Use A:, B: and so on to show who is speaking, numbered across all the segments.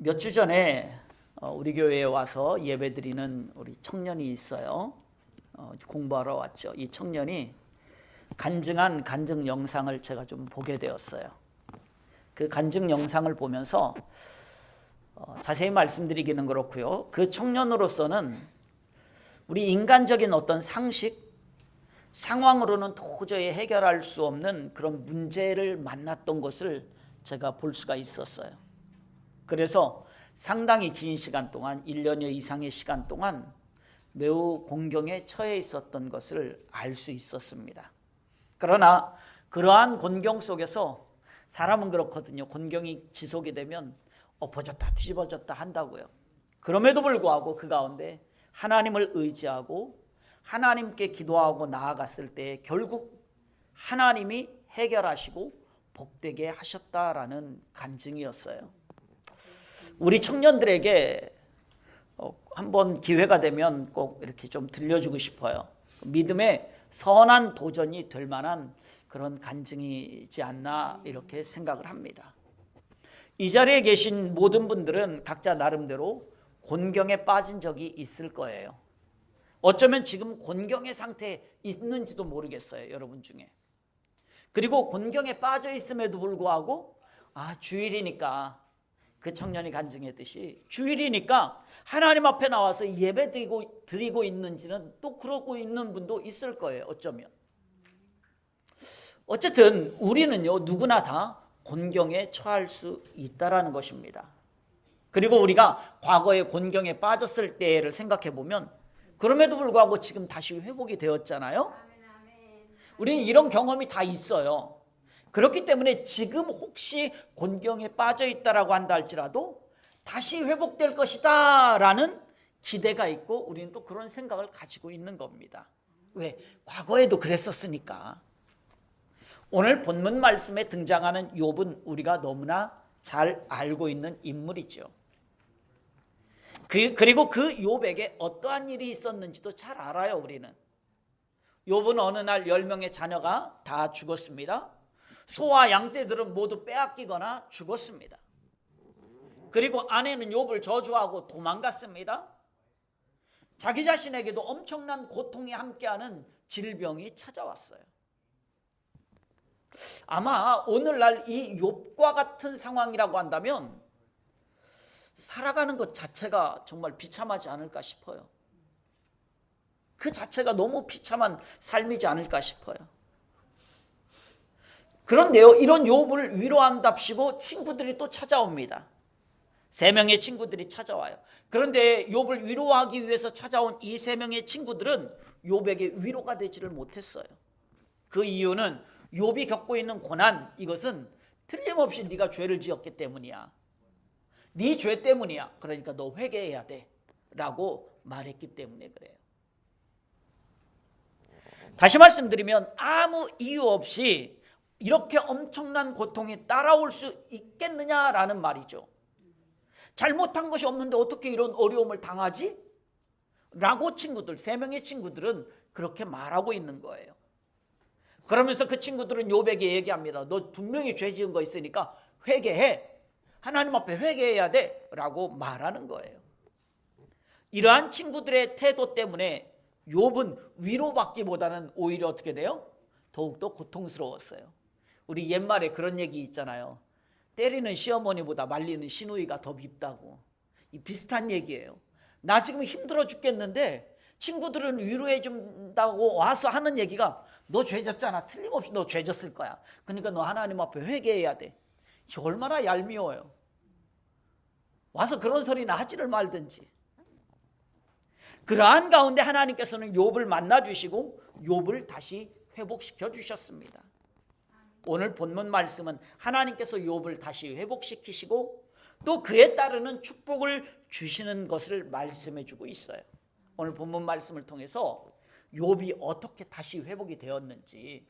A: 몇 주 전에 우리 교회에 와서 예배드리는 우리 청년이 있어요. 공부하러 왔죠. 이 청년이 간증한 간증 영상을 제가 좀 보게 되었어요. 그 간증 영상을 보면서 자세히 말씀드리기는 그렇고요. 그 청년으로서는 우리 인간적인 어떤 상식, 상황으로는 도저히 해결할 수 없는 그런 문제를 만났던 것을 제가 볼 수가 있었어요. 그래서 상당히 긴 시간 동안 1년여 이상의 시간 동안 매우 곤경에 처해 있었던 것을 알 수 있었습니다. 그러나 그러한 곤경 속에서 사람은 그렇거든요. 곤경이 지속이 되면 엎어졌다 뒤집어졌다 한다고요. 그럼에도 불구하고 그 가운데 하나님을 의지하고 하나님께 기도하고 나아갔을 때 결국 하나님이 해결하시고 복되게 하셨다라는 간증이었어요. 우리 청년들에게 한번 기회가 되면 꼭 이렇게 좀 들려주고 싶어요. 믿음의 선한 도전이 될 만한 그런 간증이지 않나 이렇게 생각을 합니다. 이 자리에 계신 모든 분들은 각자 나름대로 곤경에 빠진 적이 있을 거예요. 어쩌면 지금 곤경의 상태에 있는지도 모르겠어요, 여러분 중에. 그리고 곤경에 빠져 있음에도 불구하고 주일이니까, 그 청년이 간증했듯이 주일이니까 하나님 앞에 나와서 예배 드리고 있는지는 또 그러고 있는 분도 있을 거예요, 어쩌면. 어쨌든 우리는요, 누구나 다 곤경에 처할 수 있다라는 것입니다. 그리고 우리가 과거에 곤경에 빠졌을 때를 생각해 보면 그럼에도 불구하고 지금 다시 회복이 되었잖아요. 우리는 이런 경험이 다 있어요. 그렇기 때문에 지금 혹시 곤경에 빠져 있다라고 한다 할지라도 다시 회복될 것이다 라는 기대가 있고 우리는 또 그런 생각을 가지고 있는 겁니다. 왜? 과거에도 그랬었으니까. 오늘 본문 말씀에 등장하는 욥은 우리가 너무나 잘 알고 있는 인물이죠. 그리고 그 욥에게 어떠한 일이 있었는지도 잘 알아요, 우리는. 욥은 어느 날 10명의 자녀가 다 죽었습니다. 소와 양떼들은 모두 빼앗기거나 죽었습니다. 그리고 아내는 욥을 저주하고 도망갔습니다. 자기 자신에게도 엄청난 고통이 함께하는 질병이 찾아왔어요. 아마 오늘날 이 욥과 같은 상황이라고 한다면 살아가는 것 자체가 정말 비참하지 않을까 싶어요. 그 자체가 너무 비참한 삶이지 않을까 싶어요. 그런데요, 이런 욥을 위로한답시고 친구들이 또 찾아옵니다. 3명의 친구들이 찾아와요. 그런데 욥을 위로하기 위해서 찾아온 이 3명의 친구들은 욥에게 위로가 되지를 못했어요. 그 이유는 욥이 겪고 있는 고난, 이것은 틀림없이 네가 죄를 지었기 때문이야. 네 죄 때문이야. 그러니까 너 회개해야 돼 라고 말했기 때문에 그래요. 다시 말씀드리면 아무 이유 없이 이렇게 엄청난 고통이 따라올 수 있겠느냐라는 말이죠. 잘못한 것이 없는데 어떻게 이런 어려움을 당하지? 라고 친구들, 3명의 친구들은 그렇게 말하고 있는 거예요. 그러면서 그 친구들은 욥에게 얘기합니다. 너 분명히 죄 지은 거 있으니까 회개해. 하나님 앞에 회개해야 돼 라고 말하는 거예요. 이러한 친구들의 태도 때문에 욥은 위로받기보다는 오히려 어떻게 돼요? 더욱더 고통스러웠어요. 우리 옛말에 그런 얘기 있잖아요. 때리는 시어머니보다 말리는 시누이가 더 밉다고. 이 비슷한 얘기예요. 나 지금 힘들어 죽겠는데 친구들은 위로해 준다고 와서 하는 얘기가 너 죄 졌잖아. 틀림없이 너 죄 졌을 거야. 그러니까 너 하나님 앞에 회개해야 돼. 이게 얼마나 얄미워요. 와서 그런 소리나 하지를 말든지. 그러한 가운데 하나님께서는 욥을 만나주시고 욥을 다시 회복시켜 주셨습니다. 오늘 본문 말씀은 하나님께서 욥을 다시 회복시키시고 또 그에 따르는 축복을 주시는 것을 말씀해 주고 있어요. 오늘 본문 말씀을 통해서 욥이 어떻게 다시 회복이 되었는지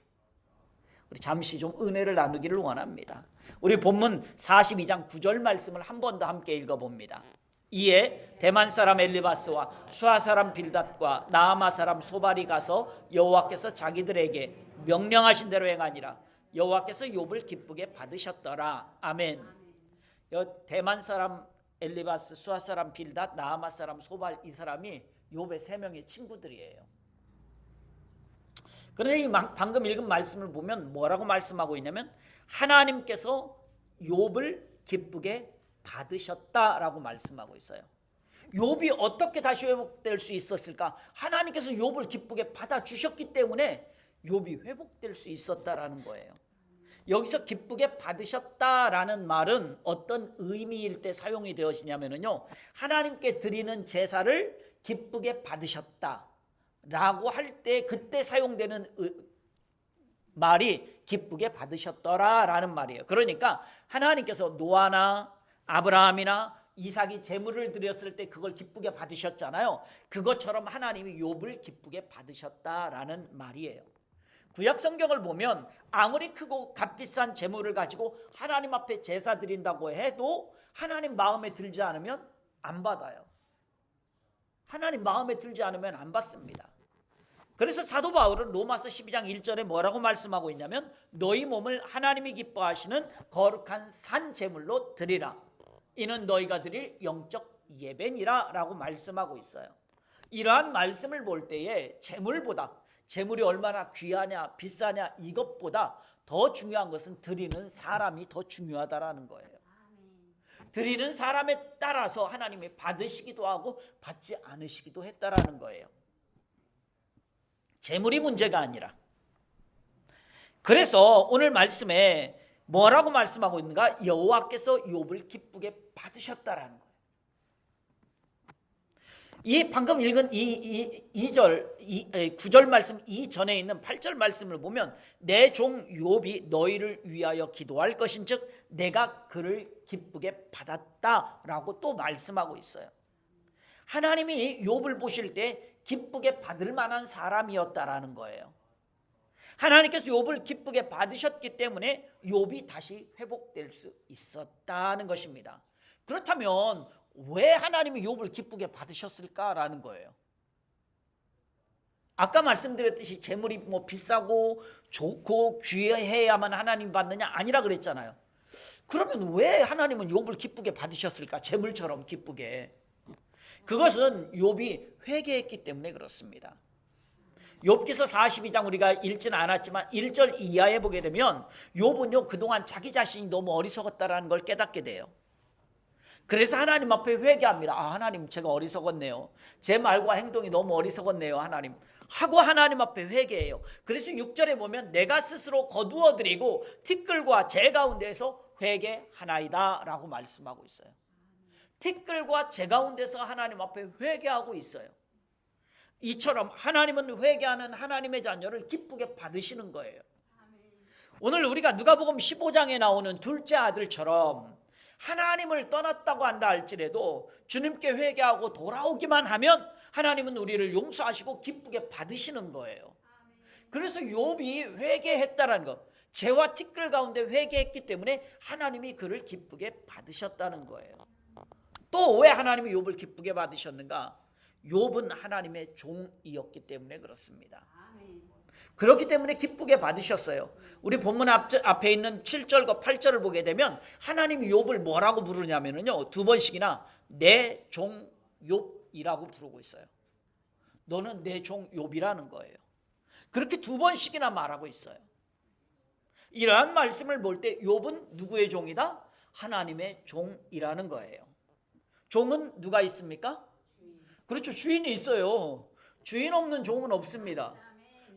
A: 우리 잠시 좀 은혜를 나누기를 원합니다. 우리 본문 42장 9절 말씀을 한 번 더 함께 읽어봅니다. 이에 대만 사람 엘리바스와 수아 사람 빌닷과 나아마 사람 소발이 가서 여호와께서 자기들에게 명령하신 대로 행하니라. 여호와께서 욥을 기쁘게 받으셨더라. 아멘. 대만 사람 엘리바스, 수아 사람 빌닷, 나아마 사람 소발, 이 사람이 욥의 세 명의 친구들이에요. 그런데 이 방금 읽은 말씀을 보면 뭐라고 말씀하고 있냐면 하나님께서 욥을 기쁘게 받으셨다라고 말씀하고 있어요. 욥이 어떻게 다시 회복될 수 있었을까? 하나님께서 욥을 기쁘게 받아주셨기 때문에 욥이 회복될 수 있었다라는 거예요. 여기서 기쁘게 받으셨다라는 말은 어떤 의미일 때 사용이 되어지냐면요, 하나님께 드리는 제사를 기쁘게 받으셨다라고 할 때 그때 사용되는 말이 기쁘게 받으셨더라라는 말이에요. 그러니까 하나님께서 노아나 아브라함이나 이삭이 제물을 드렸을 때 그걸 기쁘게 받으셨잖아요. 그것처럼 하나님이 욥을 기쁘게 받으셨다라는 말이에요. 구약 성경을 보면 아무리 크고 값비싼 제물을 가지고 하나님 앞에 제사 드린다고 해도 하나님 마음에 들지 않으면 안 받아요. 하나님 마음에 들지 않으면 안 받습니다. 그래서 사도 바울은 로마서 12장 1절에 뭐라고 말씀하고 있냐면 너희 몸을 하나님이 기뻐하시는 거룩한 산 제물로 드리라. 이는 너희가 드릴 영적 예배니라 라고 말씀하고 있어요. 이러한 말씀을 볼 때에 제물이 얼마나 귀하냐 비싸냐 이것보다 더 중요한 것은 드리는 사람이 더 중요하다라는 거예요. 드리는 사람에 따라서 하나님이 받으시기도 하고 받지 않으시기도 했다라는 거예요. 제물이 문제가 아니라. 그래서 오늘 말씀에 뭐라고 말씀하고 있는가? 여호와께서 욥을 기쁘게 받으셨다라는 거예요. 이 방금 읽은 이 9절 말씀 이전에 있는 8절 말씀을 보면 내 종 욥이 너희를 위하여 기도할 것인즉 내가 그를 기쁘게 받았다라고 또 말씀하고 있어요. 하나님이 욥을 보실 때 기쁘게 받을 만한 사람이었다라는 거예요. 하나님께서 욥을 기쁘게 받으셨기 때문에 욥이 다시 회복될 수 있었다는 것입니다. 그렇다면 왜 하나님이 욥을 기쁘게 받으셨을까라는 거예요. 아까 말씀드렸듯이 재물이 뭐 비싸고 좋고 귀해야만 하나님 받느냐 아니라 그랬잖아요. 그러면 왜 하나님은 욥을 기쁘게 받으셨을까? 재물처럼 기쁘게. 그것은 욥이 회개했기 때문에 그렇습니다. 욥기서 42장 우리가 읽지는 않았지만 1절 이하에 보게 되면 욥은요 그동안 자기 자신이 너무 어리석었다라는 걸 깨닫게 돼요. 그래서 하나님 앞에 회개합니다. 아, 하나님 제가 어리석었네요. 제 말과 행동이 너무 어리석었네요. 하나님 하고 하나님 앞에 회개해요. 그래서 6절에 보면 내가 스스로 거두어드리고 티끌과 재 가운데에서 회개하나이다 라고 말씀하고 있어요. 티끌과 재 가운데서 하나님 앞에 회개하고 있어요. 이처럼 하나님은 회개하는 하나님의 자녀를 기쁘게 받으시는 거예요. 오늘 우리가 누가복음 15장에 나오는 둘째 아들처럼 하나님을 떠났다고 한다 할지라도 주님께 회개하고 돌아오기만 하면 하나님은 우리를 용서하시고 기쁘게 받으시는 거예요. 그래서 욥이 회개했다는 것, 죄와 티끌 가운데 회개했기 때문에 하나님이 그를 기쁘게 받으셨다는 거예요. 또 왜 하나님이 욥을 기쁘게 받으셨는가? 욥은 하나님의 종이었기 때문에 그렇습니다. 그렇기 때문에 기쁘게 받으셨어요. 우리 본문 앞에 있는 7절과 8절을 보게 되면 하나님이 욥을 뭐라고 부르냐면요, 두 번씩이나 내 종 욥이라고 부르고 있어요. 너는 내 종 욥이라는 거예요. 그렇게 두 번씩이나 말하고 있어요. 이러한 말씀을 볼 때 욥은 누구의 종이다? 하나님의 종이라는 거예요. 종은 누가 있습니까? 그렇죠. 주인이 있어요. 주인 없는 종은 없습니다.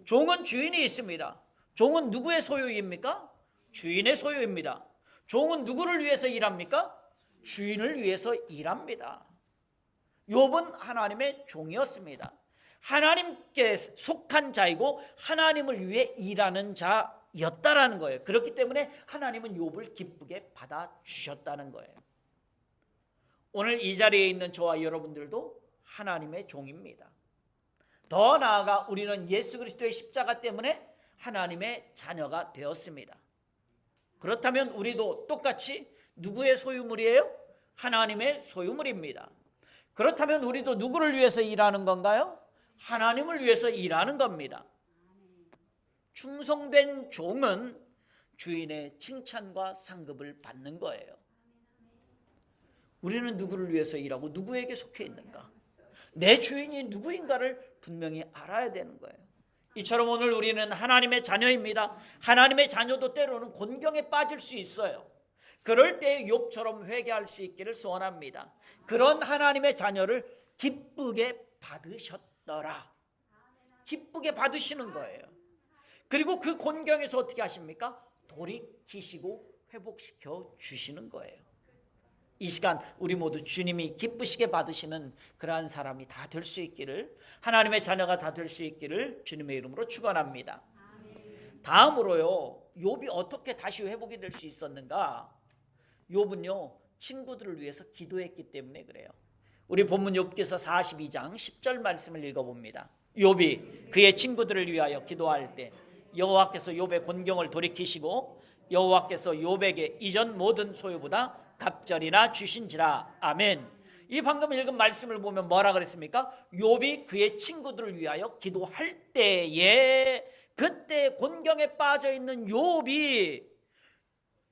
A: 종은 주인이 있습니다. 종은 누구의 소유입니까? 주인의 소유입니다. 종은 누구를 위해서 일합니까? 주인을 위해서 일합니다. 욥은 하나님의 종이었습니다. 하나님께 속한 자이고 하나님을 위해 일하는 자였다라는 거예요. 그렇기 때문에 하나님은 욥을 기쁘게 받아주셨다는 거예요. 오늘 이 자리에 있는 저와 여러분들도 하나님의 종입니다. 더 나아가 우리는 예수 그리스도의 십자가 때문에 하나님의 자녀가 되었습니다. 그렇다면 우리도 똑같이 누구의 소유물이에요? 하나님의 소유물입니다. 그렇다면 우리도 누구를 위해서 일하는 건가요? 하나님을 위해서 일하는 겁니다. 충성된 종은 주인의 칭찬과 상급을 받는 거예요. 우리는 누구를 위해서 일하고 누구에게 속해 있는가? 내 주인이 누구인가를 분명히 알아야 되는 거예요. 이처럼 오늘 우리는 하나님의 자녀입니다. 하나님의 자녀도 때로는 곤경에 빠질 수 있어요. 그럴 때 욥처럼 회개할 수 있기를 소원합니다. 그런 하나님의 자녀를 기쁘게 받으셨더라. 기쁘게 받으시는 거예요. 그리고 그 곤경에서 어떻게 하십니까? 돌이키시고 회복시켜 주시는 거예요. 이 시간 우리 모두 주님이 기쁘시게 받으시는 그러한 사람이 다 될 수 있기를, 하나님의 자녀가 다 될 수 있기를 주님의 이름으로 축원합니다. 다음으로요, 욥이 어떻게 다시 회복이 될 수 있었는가? 욥은요, 친구들을 위해서 기도했기 때문에 그래요. 우리 본문 욥기서 42장 10절 말씀을 읽어봅니다. 욥이 그의 친구들을 위하여 기도할 때 여호와께서 욥의 곤경을 돌이키시고 여호와께서 욥에게 이전 모든 소유보다 갑절이나 주신지라. 아멘. 이 방금 읽은 말씀을 보면 뭐라 그랬습니까? 욥이 그의 친구들을 위하여 기도할 때에, 그때 곤경에 빠져 있는 욥이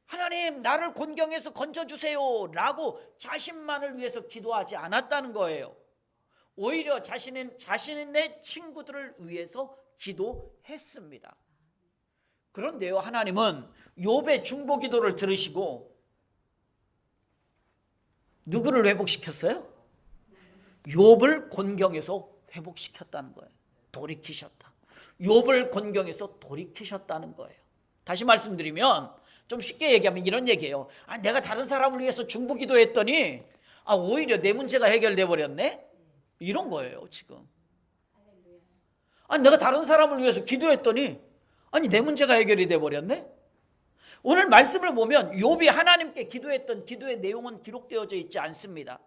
A: 하나님 나를 곤경에서 건져주세요 라고 자신만을 위해서 기도하지 않았다는 거예요. 오히려 자신의 친구들을 위해서 기도했습니다. 그런데요, 하나님은 욥의 중보 기도를 들으시고 누구를 회복시켰어요? 욥을 곤경에서 회복시켰다는 거예요. 돌이키셨다. 욥을 곤경에서 돌이키셨다는 거예요. 다시 말씀드리면 좀 쉽게 얘기하면 이런 얘기예요. 내가 다른 사람을 위해서 중보 기도했더니 오히려 내 문제가 해결돼 버렸네? 이런 거예요 지금. 내가 다른 사람을 위해서 기도했더니 내 문제가 해결이 돼 버렸네? 오늘 말씀을 보면 욥이 하나님께 기도했던 기도의 내용은 기록되어져 있지 않습니다.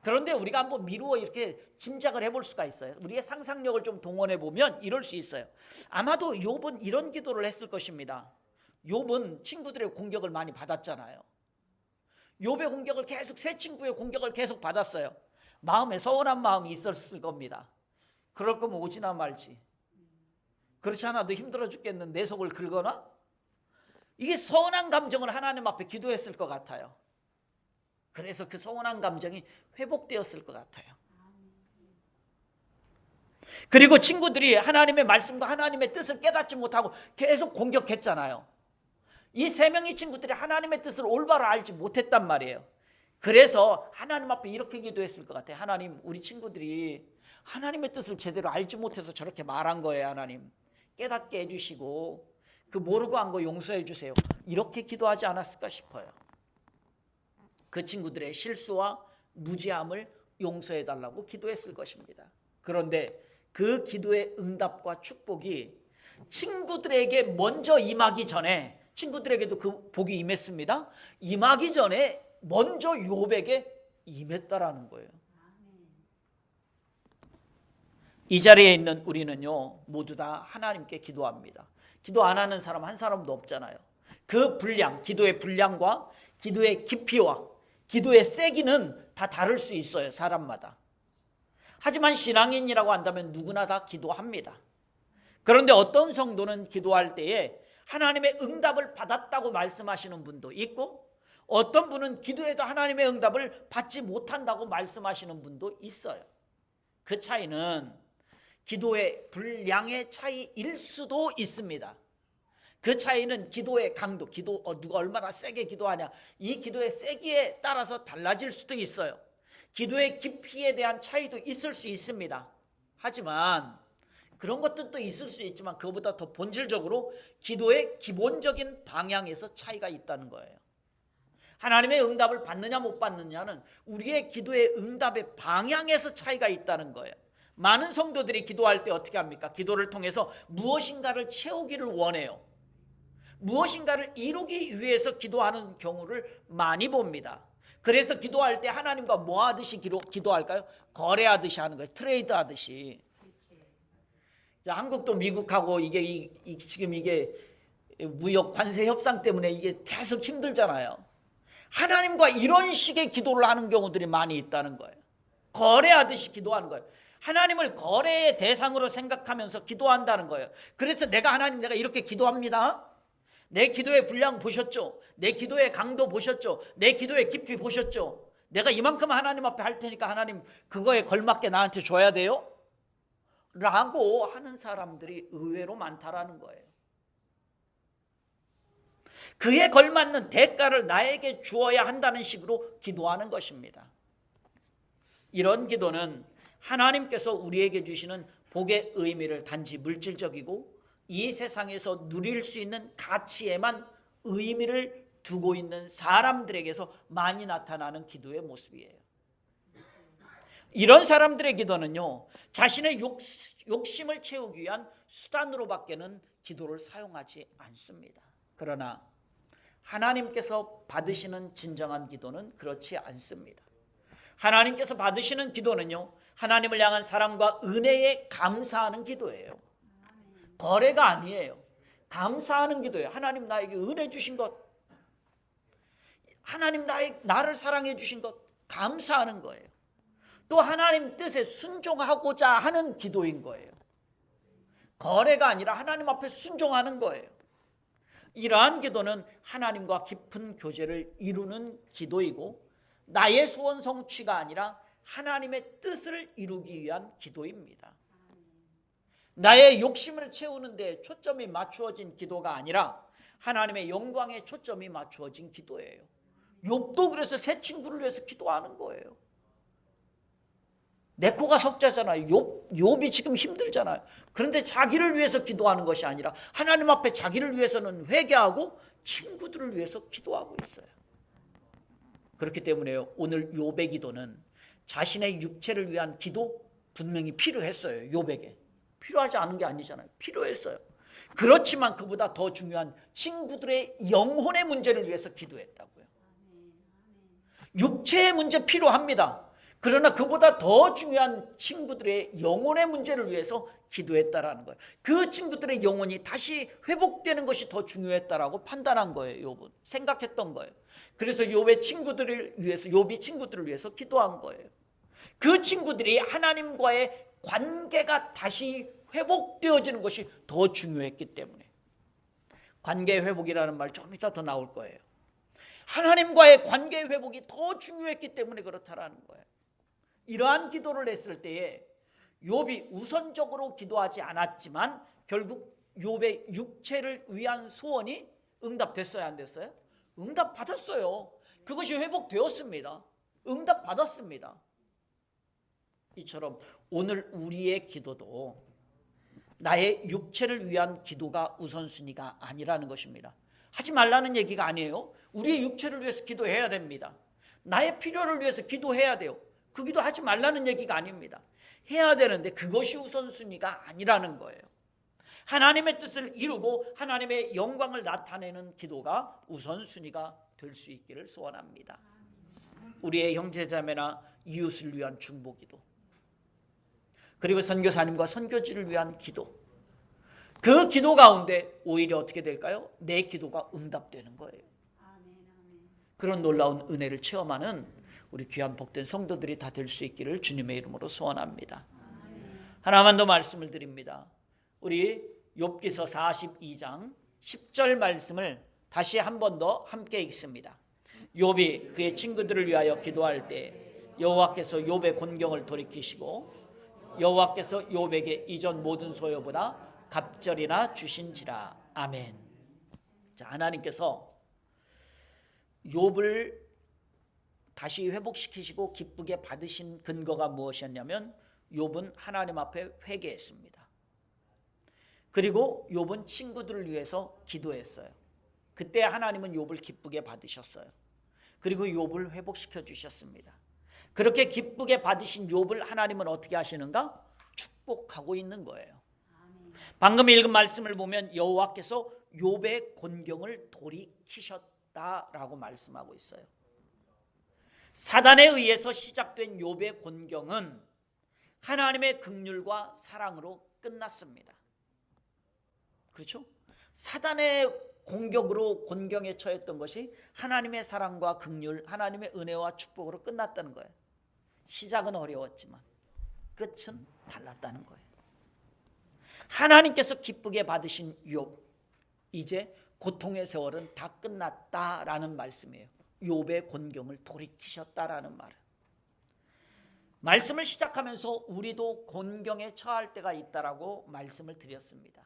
A: 그런데 우리가 한번 미루어 이렇게 짐작을 해볼 수가 있어요. 우리의 상상력을 좀 동원해 보면 이럴 수 있어요. 아마도 욥은 이런 기도를 했을 것입니다. 욥은 친구들의 공격을 많이 받았잖아요. 욥의 공격을 계속, 새 친구의 공격을 계속 받았어요. 마음에 서운한 마음이 있었을 겁니다. 그럴 거면 오지나 말지. 그렇지 않아도 힘들어 죽겠는데 내 속을 긁거나? 이게 서운한 감정을 하나님 앞에 기도했을 것 같아요. 그래서 그 서운한 감정이 회복되었을 것 같아요. 그리고 친구들이 하나님의 말씀과 하나님의 뜻을 깨닫지 못하고 계속 공격했잖아요. 이 세 명의 친구들이 하나님의 뜻을 올바로 알지 못했단 말이에요. 그래서 하나님 앞에 이렇게 기도했을 것 같아요. 하나님, 우리 친구들이 하나님의 뜻을 제대로 알지 못해서 저렇게 말한 거예요. 하나님, 깨닫게 해주시고 그 모르고 한 거 용서해 주세요. 이렇게 기도하지 않았을까 싶어요. 그 친구들의 실수와 무지함을 용서해 달라고 기도했을 것입니다. 그런데 그 기도의 응답과 축복이 친구들에게 먼저 임하기 전에, 친구들에게도 그 복이 임했습니다. 임하기 전에 먼저 욥에게 임했다라는 거예요. 이 자리에 있는 우리는요, 모두 다 하나님께 기도합니다. 기도 안 하는 사람 한 사람도 없잖아요. 그 분량, 기도의 분량과 기도의 깊이와 기도의 세기는 다 다를 수 있어요, 사람마다. 하지만 신앙인이라고 한다면 누구나 다 기도합니다. 그런데 어떤 성도는 기도할 때에 하나님의 응답을 받았다고 말씀하시는 분도 있고, 어떤 분은 기도해도 하나님의 응답을 받지 못한다고 말씀하시는 분도 있어요. 그 차이는 기도의 분량의 차이일 수도 있습니다. 그 차이는 기도의 강도, 누가 얼마나 세게 기도하냐, 이 기도의 세기에 따라서 달라질 수도 있어요. 기도의 깊이에 대한 차이도 있을 수 있습니다. 하지만 그런 것들도 있을 수 있지만 그것보다 더 본질적으로 기도의 기본적인 방향에서 차이가 있다는 거예요. 하나님의 응답을 받느냐 못 받느냐는 우리의 기도의 응답의 방향에서 차이가 있다는 거예요. 많은 성도들이 기도할 때 어떻게 합니까? 기도를 통해서 무엇인가를 채우기를 원해요. 무엇인가를 이루기 위해서 기도하는 경우를 많이 봅니다. 그래서 기도할 때 하나님과 뭐 하듯이 기도할까요? 거래하듯이 하는 거예요. 트레이드 하듯이. 자, 한국도 미국하고 지금 이게 무역 관세 협상 때문에 이게 계속 힘들잖아요. 하나님과 이런 식의 기도를 하는 경우들이 많이 있다는 거예요. 거래하듯이 기도하는 거예요. 하나님을 거래의 대상으로 생각하면서 기도한다는 거예요. 그래서 내가 이렇게 기도합니다. 내 기도의 분량 보셨죠? 내 기도의 강도 보셨죠? 내 기도의 깊이 보셨죠? 내가 이만큼 하나님 앞에 할 테니까 하나님 그거에 걸맞게 나한테 줘야 돼요? 라고 하는 사람들이 의외로 많다라는 거예요. 그에 걸맞는 대가를 나에게 주어야 한다는 식으로 기도하는 것입니다. 이런 기도는 하나님께서 우리에게 주시는 복의 의미를 단지 물질적이고 이 세상에서 누릴 수 있는 가치에만 의미를 두고 있는 사람들에게서 많이 나타나는 기도의 모습이에요. 이런 사람들의 기도는요, 자신의 욕심을 채우기 위한 수단으로밖에는 기도를 사용하지 않습니다. 그러나 하나님께서 받으시는 진정한 기도는 그렇지 않습니다. 하나님께서 받으시는 기도는요, 하나님을 향한 사랑과 은혜에 감사하는 기도예요. 거래가 아니에요. 감사하는 기도예요. 하나님 나에게 은혜 주신 것, 하나님 나를 사랑해 주신 것 감사하는 거예요. 또 하나님 뜻에 순종하고자 하는 기도인 거예요. 거래가 아니라 하나님 앞에 순종하는 거예요. 이러한 기도는 하나님과 깊은 교제를 이루는 기도이고 나의 소원 성취가 아니라 하나님의 뜻을 이루기 위한 기도입니다. 나의 욕심을 채우는 데 초점이 맞추어진 기도가 아니라 하나님의 영광에 초점이 맞추어진 기도예요. 욥도 그래서 새 친구를 위해서 기도하는 거예요. 내 코가 석자잖아요. 욥이 지금 힘들잖아요. 그런데 자기를 위해서 기도하는 것이 아니라 하나님 앞에 자기를 위해서는 회개하고 친구들을 위해서 기도하고 있어요. 그렇기 때문에 오늘 욥의 기도는 자신의 육체를 위한 기도 분명히 필요했어요. 욥에게. 필요하지 않은 게 아니잖아요. 필요했어요. 그렇지만 그보다 더 중요한 친구들의 영혼의 문제를 위해서 기도했다고요. 육체의 문제 필요합니다. 그러나 그보다 더 중요한 친구들의 영혼의 문제를 위해서 기도했다라는 거예요. 그 친구들의 영혼이 다시 회복되는 것이 더 중요했다라고 판단한 거예요. 욥은 생각했던 거예요. 그래서 욥이 친구들을 위해서 기도한 거예요. 그 친구들이 하나님과의 관계가 다시 회복되어지는 것이 더 중요했기 때문에. 관계 회복이라는 말 좀 이따 더 나올 거예요. 하나님과의 관계 회복이 더 중요했기 때문에 그렇다라는 거예요. 이러한 기도를 했을 때에 욥이 우선적으로 기도하지 않았지만 결국 욥의 육체를 위한 소원이 응답됐어요, 안 됐어요? 응답받았어요. 그것이 회복되었습니다. 응답받았습니다. 이처럼 오늘 우리의 기도도 나의 육체를 위한 기도가 우선순위가 아니라는 것입니다. 하지 말라는 얘기가 아니에요. 우리의 육체를 위해서 기도해야 됩니다. 나의 필요를 위해서 기도해야 돼요. 그 기도 하지 말라는 얘기가 아닙니다. 해야 되는데 그것이 우선순위가 아니라는 거예요. 하나님의 뜻을 이루고 하나님의 영광을 나타내는 기도가 우선순위가 될 수 있기를 소원합니다. 우리의 형제자매나 이웃을 위한 중보기도, 그리고 선교사님과 선교지를 위한 기도, 그 기도 가운데 오히려 어떻게 될까요? 내 기도가 응답되는 거예요. 그런 놀라운 은혜를 체험하는 우리 귀한 복된 성도들이 다 될 수 있기를 주님의 이름으로 소원합니다. 하나만 더 말씀을 드립니다. 우리 욥기서 42장 10절 말씀을 다시 한 번 더 함께 읽습니다. 욥이 그의 친구들을 위하여 기도할 때 여호와께서 욥의 곤경을 돌이키시고 여호와께서 욥에게 이전 모든 소유보다 갑절이나 주신지라. 아멘. 자, 하나님께서 욥을 다시 회복시키시고 기쁘게 받으신 근거가 무엇이었냐면 욥은 하나님 앞에 회개했습니다. 그리고 욥은 친구들을 위해서 기도했어요. 그때 하나님은 욥을 기쁘게 받으셨어요. 그리고 욥을 회복시켜 주셨습니다. 그렇게 기쁘게 받으신 욥을 하나님은 어떻게 하시는가? 축복하고 있는 거예요. 방금 읽은 말씀을 보면 여호와께서 욥의 곤경을 돌이키셨다라고 말씀하고 있어요. 사단에 의해서 시작된 욥의 곤경은 하나님의 긍휼과 사랑으로 끝났습니다. 그렇죠? 사단의 공격으로 곤경에 처했던 것이 하나님의 사랑과 긍휼, 하나님의 은혜와 축복으로 끝났다는 거예요. 시작은 어려웠지만 끝은 달랐다는 거예요. 하나님께서 기쁘게 받으신 욥, 이제 고통의 세월은 다 끝났다라는 말씀이에요. 욥의 곤경을 돌이키셨다라는 말은, 말씀을 시작하면서 우리도 곤경에 처할 때가 있다라고 말씀을 드렸습니다.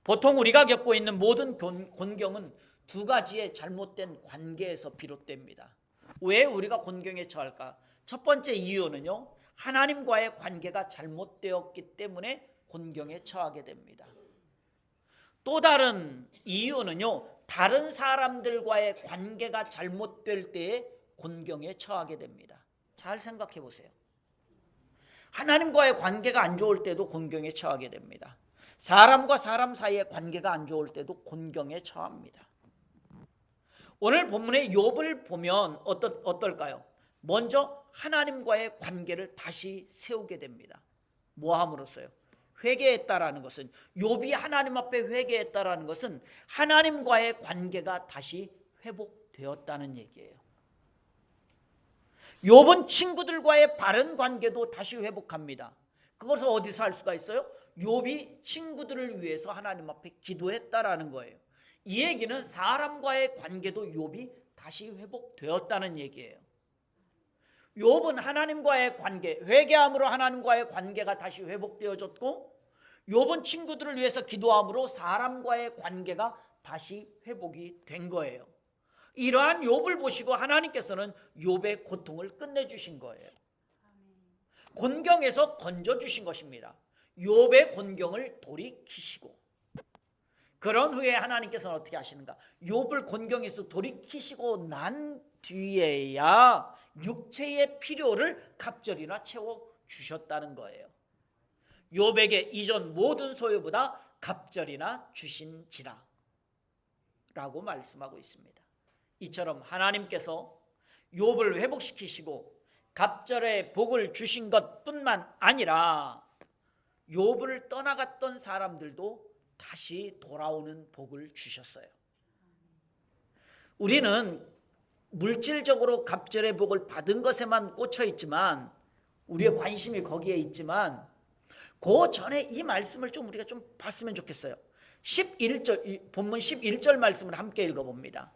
A: 보통 우리가 겪고 있는 모든 곤경은 두 가지의 잘못된 관계에서 비롯됩니다. 왜 우리가 곤경에 처할까? 첫 번째 이유는요, 하나님과의 관계가 잘못되었기 때문에 곤경에 처하게 됩니다. 또 다른 이유는요, 다른 사람들과의 관계가 잘못될 때에 곤경에 처하게 됩니다. 잘 생각해 보세요. 하나님과의 관계가 안 좋을 때도 곤경에 처하게 됩니다. 사람과 사람 사이의 관계가 안 좋을 때도 곤경에 처합니다. 오늘 본문의 욥을 보면 어떨까요? 먼저 하나님과의 관계를 다시 세우게 됩니다. 뭐 함으로써요? 회개했다라는 것은, 욥이 하나님 앞에 회개했다라는 것은 하나님과의 관계가 다시 회복되었다는 얘기예요. 욥은 친구들과의 바른 관계도 다시 회복합니다. 그것을 어디서 할 수가 있어요? 욥이 친구들을 위해서 하나님 앞에 기도했다라는 거예요. 이 얘기는 사람과의 관계도 욥이 다시 회복되었다는 얘기예요. 욥은 하나님과의 관계, 회개함으로 하나님과의 관계가 다시 회복되어졌고, 욥은 친구들을 위해서 기도함으로 사람과의 관계가 다시 회복이 된 거예요. 이러한 욥을 보시고 하나님께서는 욥의 고통을 끝내주신 거예요. 곤경에서 건져주신 것입니다. 욥의 곤경을 돌이키시고, 그런 후에 하나님께서는 어떻게 하시는가? 욥을 곤경에서 돌이키시고 난 뒤에야 육체의 필요를 갑절이나 채워주셨다는 거예요. 욥에게 이전 모든 소유보다 갑절이나 주신지라 라고 말씀하고 있습니다. 이처럼 하나님께서 욥을 회복시키시고 갑절의 복을 주신 것뿐만 아니라 욥을 떠나갔던 사람들도 다시 돌아오는 복을 주셨어요. 우리는 물질적으로 갑절의 복을 받은 것에만 꽂혀 있지만, 우리의 관심이 거기에 있지만, 그 전에 이 말씀을 우리가 좀 봤으면 좋겠어요. 11절, 본문 11절 말씀을 함께 읽어봅니다.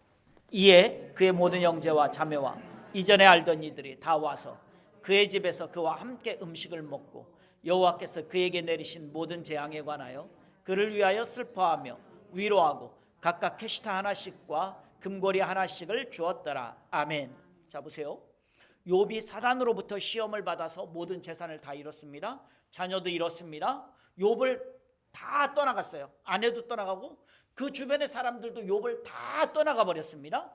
A: 이에 그의 모든 형제와 자매와 이전에 알던 이들이 다 와서 그의 집에서 그와 함께 음식을 먹고, 여호와께서 그에게 내리신 모든 재앙에 관하여 그를 위하여 슬퍼하며 위로하고 각각 캐시타 하나씩과 금고리 하나씩을 주었더라. 아멘. 자, 보세요. 욥이 사단으로부터 시험을 받아서 모든 재산을 다 잃었습니다. 자녀도 잃었습니다. 욥을 다 떠나갔어요. 아내도 떠나가고 그 주변의 사람들도 욥을 다 떠나가 버렸습니다.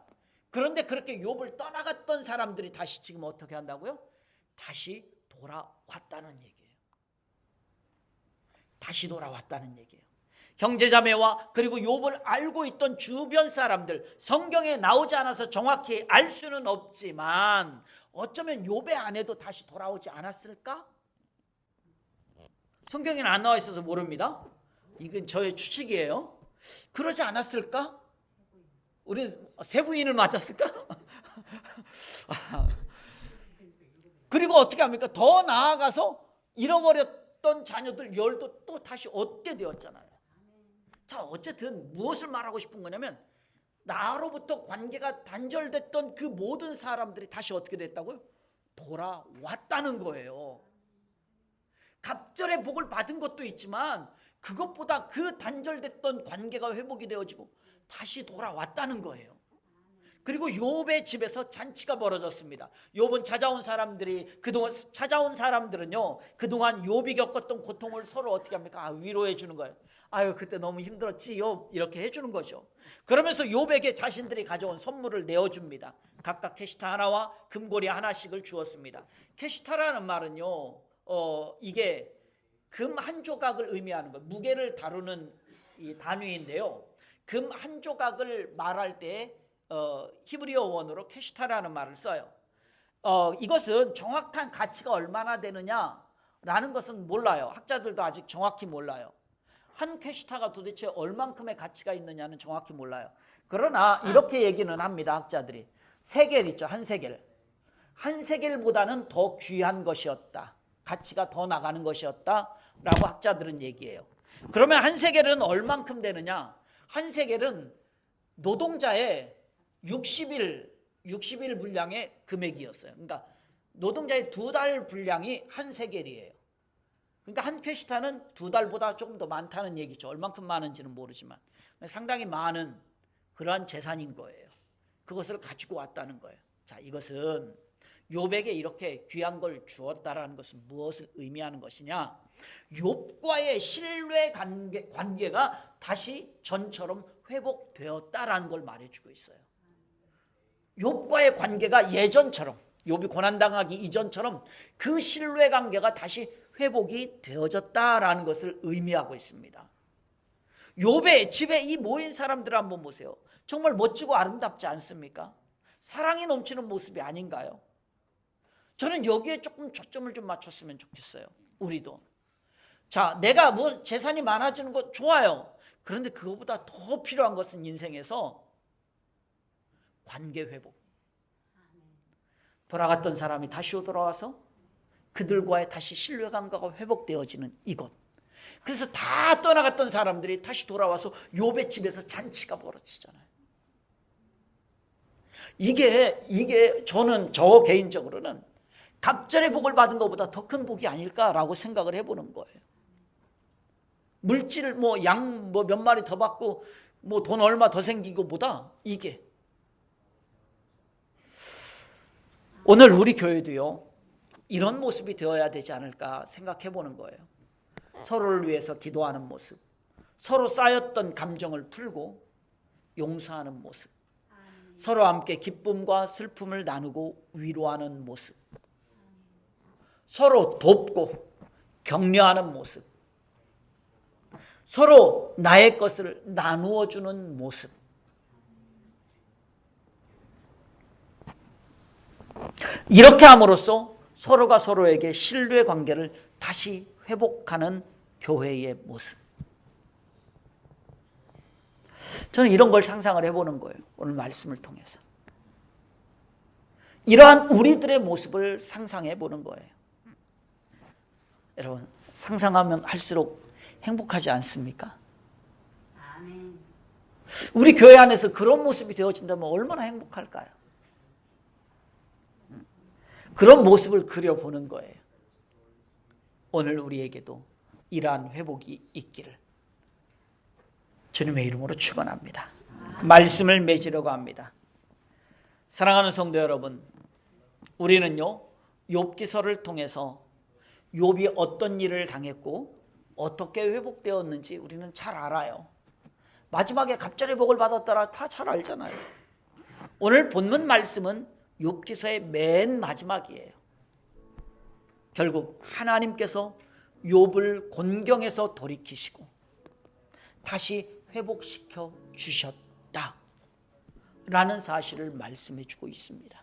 A: 그런데 그렇게 욥을 떠나갔던 사람들이 다시 지금 어떻게 한다고요? 다시 돌아왔다는 얘기예요. 다시 돌아왔다는 얘기예요. 형제자매와 그리고 욥을 알고 있던 주변 사람들, 성경에 나오지 않아서 정확히 알 수는 없지만 어쩌면 욥의 아내도 다시 돌아오지 않았을까? 성경에는 안 나와 있어서 모릅니다. 이건 저의 추측이에요. 그러지 않았을까? 우리 세 부인을 맞았을까? 그리고 어떻게 합니까? 더 나아가서 잃어버렸던 자녀들 열도 또 다시 얻게 되었잖아요. 자, 어쨌든 무엇을 말하고 싶은 거냐면, 나로부터 관계가 단절됐던 그 모든 사람들이 다시 어떻게 됐다고요? 돌아왔다는 거예요. 갑절의 복을 받은 것도 있지만 그것보다 그 단절됐던 관계가 회복이 되어지고 다시 돌아왔다는 거예요. 그리고 욥의 집에서 잔치가 벌어졌습니다. 욥은 찾아온 사람들은요, 그동안 욥이 겪었던 고통을 서로 어떻게 합니까? 위로해 주는 거예요. 아유, 그때 너무 힘들었지 욥, 이렇게 해주는 거죠. 그러면서 욥에게 자신들이 가져온 선물을 내어줍니다. 각각 캐시타 하나와 금고리 하나씩을 주었습니다. 캐시타라는 말은요, 이게 금 한 조각을 의미하는 거예요. 무게를 다루는 이 단위인데요, 금 한 조각을 말할 때 히브리어 원어로 캐시타라는 말을 써요. 이것은 정확한 가치가 얼마나 되느냐라는 것은 몰라요. 학자들도 아직 정확히 몰라요. 한 캐시타가 도대체 얼만큼의 가치가 있느냐는 정확히 몰라요. 그러나 이렇게 얘기는 합니다. 학자들이. 세겔 있죠. 한 세겔. 한 세겔보다는 더 귀한 것이었다. 가치가 더 나가는 것이었다 라고 학자들은 얘기해요. 그러면 한 세겔은 얼만큼 되느냐? 한 세겔은 노동자의 60일 60일 분량의 금액이었어요. 그러니까 노동자의 2달 분량이 한 세겔이에요. 그러니까 한 페시타는 2달보다 조금 더 많다는 얘기죠. 얼만큼 많은지는 모르지만 상당히 많은 그러한 재산인 거예요. 그것을 가지고 왔다는 거예요. 자, 이것은 욥에게 이렇게 귀한 걸 주었다라는 것은 무엇을 의미하는 것이냐? 욥과의 신뢰 관계가 다시 전처럼 회복되었다라는 걸 말해주고 있어요. 욥과의 관계가 예전처럼, 욥이 고난당하기 이전처럼 그 신뢰 관계가 다시 회복이 되어졌다라는 것을 의미하고 있습니다. 욥의 집에 이 모인 사람들을 한번 보세요. 정말 멋지고 아름답지 않습니까? 사랑이 넘치는 모습이 아닌가요? 저는 여기에 조금 초점을 좀 맞췄으면 좋겠어요. 우리도. 자, 내가 뭐 재산이 많아지는 거 좋아요. 그런데 그거보다 더 필요한 것은 인생에서 관계 회복. 돌아갔던 사람이 다시 돌아와서 그들과의 다시 신뢰관계가 회복되어지는 이것. 그래서 다 떠나갔던 사람들이 다시 돌아와서 욥의 집에서 잔치가 벌어지잖아요. 이게 저는 저 개인적으로는 갑절의 복을 받은 것보다 더 큰 복이 아닐까라고 생각을 해보는 거예요. 물질 양 몇 마리 더 받고 돈 얼마 더 생기고보다 이게 오늘 우리 교회도요 이런 모습이 되어야 되지 않을까 생각해 보는 거예요. 서로를 위해서 기도하는 모습, 서로 쌓였던 감정을 풀고 용서하는 모습, 서로 함께 기쁨과 슬픔을 나누고 위로하는 모습, 서로 돕고 격려하는 모습, 서로 나의 것을 나누어 주는 모습. 이렇게 함으로써 서로가 서로에게 신뢰 관계를 다시 회복하는 교회의 모습. 저는 이런 걸 상상을 해보는 거예요. 오늘 말씀을 통해서. 이러한 우리들의 모습을 상상해 보는 거예요. 여러분, 상상하면 할수록 행복하지 않습니까?
B: 아멘.
A: 우리 교회 안에서 그런 모습이 되어진다면 얼마나 행복할까요? 그런 모습을 그려보는 거예요. 오늘 우리에게도 이러한 회복이 있기를 주님의 이름으로 축원합니다. 말씀을 맺으려고 합니다. 사랑하는 성도 여러분, 우리는요 욥기서를 통해서 욥이 어떤 일을 당했고 어떻게 회복되었는지 우리는 잘 알아요. 마지막에 갑절의 복을 받았다라 다 잘 알잖아요. 오늘 본문 말씀은 욥기서의 맨 마지막이에요. 결국 하나님께서 욥을 곤경에서 돌이키시고 다시 회복시켜 주셨다 라는 사실을 말씀해 주고 있습니다.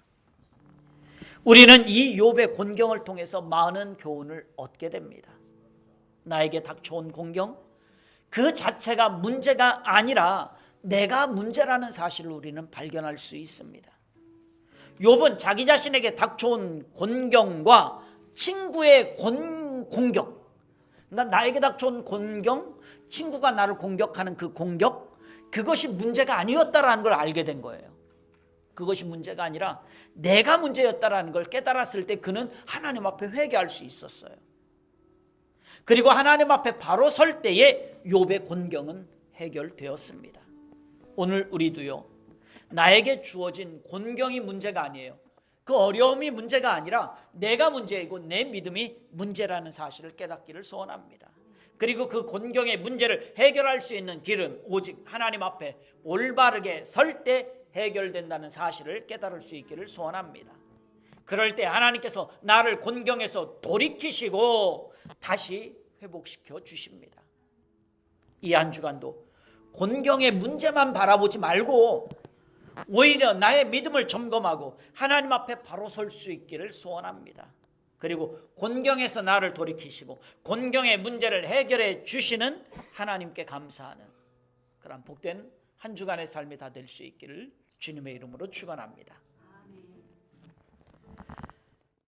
A: 우리는 이 욥의 곤경을 통해서 많은 교훈을 얻게 됩니다. 나에게 닥쳐온 곤경, 그 자체가 문제가 아니라 내가 문제라는 사실을 우리는 발견할 수 있습니다. 욥은 자기 자신에게 닥쳐온 곤경과 친구의 공격, 그러니까 나에게 닥쳐온 곤경, 친구가 나를 공격하는 그 공격, 그것이 문제가 아니었다라는 걸 알게 된 거예요. 그것이 문제가 아니라 내가 문제였다라는 걸 깨달았을 때 그는 하나님 앞에 회개할 수 있었어요. 그리고 하나님 앞에 바로 설 때에 욥의 곤경은 해결되었습니다. 오늘 우리도요, 나에게 주어진 곤경이 문제가 아니에요. 그 어려움이 문제가 아니라 내가 문제이고 내 믿음이 문제라는 사실을 깨닫기를 소원합니다. 그리고 그 곤경의 문제를 해결할 수 있는 길은 오직 하나님 앞에 올바르게 설 때 해결된다는 사실을 깨달을 수 있기를 소원합니다. 그럴 때 하나님께서 나를 곤경에서 돌이키시고 다시 회복시켜 주십니다. 이 한 주간도 곤경의 문제만 바라보지 말고 오히려 나의 믿음을 점검하고 하나님 앞에 바로 설 수 있기를 소원합니다. 그리고 곤경에서 나를 돌이키시고 곤경의 문제를 해결해 주시는 하나님께 감사하는 그런 복된 한 주간의 삶이 다 될 수 있기를 주님의 이름으로 축원합니다.